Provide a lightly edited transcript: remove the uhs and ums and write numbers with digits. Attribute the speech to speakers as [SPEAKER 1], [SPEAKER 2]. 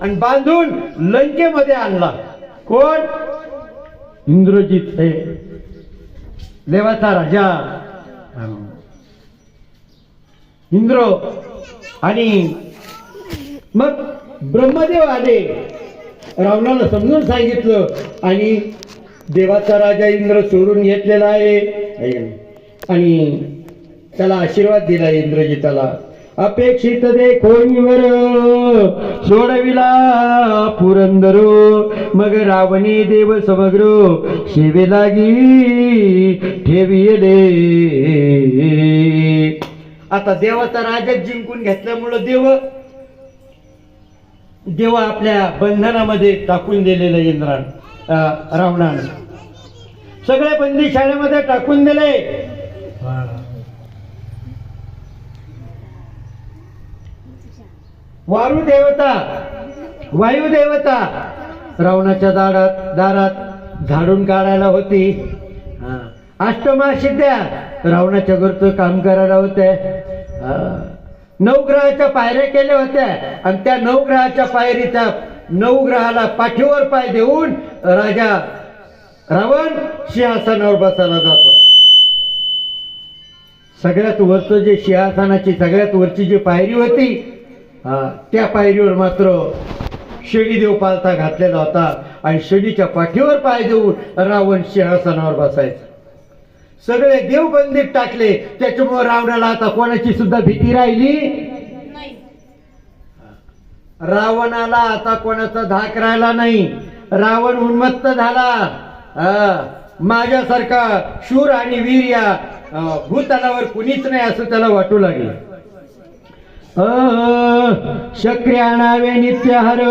[SPEAKER 1] आणि बांधून लंकेमध्ये आणला. कोण? इंद्रजित हे देवाचा राजा इंद्र. आणि मग ब्रह्मदेव आले, रावणाला समजून सांगितलं आणि देवाचा राजा इंद्र सोडून घेतलेला आहे आणि त्याला आशीर्वाद दिला इंद्रजिताला. अपेक्षित देखोईवर सोडविला पुरंदर, मग रावणी देव समग्र सेवे लागी ठेविले. आता देवाचा राजा जिंकून घेतल्यामुळं देव आपल्या बंधनामध्ये टाकून दिलेलं रावणानं सगळे बंदी शाळेमध्ये टाकून दिले. वायू देवता रावणाच्या दारात झाडून काढायला होती. अष्टमा सिद्ध्या रावणाच्या घरचं काम करायला होत्या. 9 ग्रहाच्या पायऱ्या केल्या होत्या आणि त्या 9 ग्रहाच्या पायरीच्या 9 ग्रहाला पाठीवर पाय देऊन राजा रावण सिंहासनावर बसायला जातो. सगळ्यात वरचं जे सिंहासनाची सगळ्यात वरची जी पायरी होती त्या पायरीवर मात्र शनिदेव पालथा घातलेला होता आणि शनीच्या पाठीवर पाय देऊन रावण सिंहासनावर बसायचा. सगळे देव बंदीत टाकले. त्याच्यामुळे रावणाला आता कोणाची सुद्धा भीती राहिली नाही. रावणाला आता कोणाचा धाक राहिला नाही. रावण उन्मत्त झाला. माझ्यासारखा शूर आणि वीर या भूतलावर कुणीच नाही असं त्याला वाटू लागलं. शक्र्या नावे नित्य हर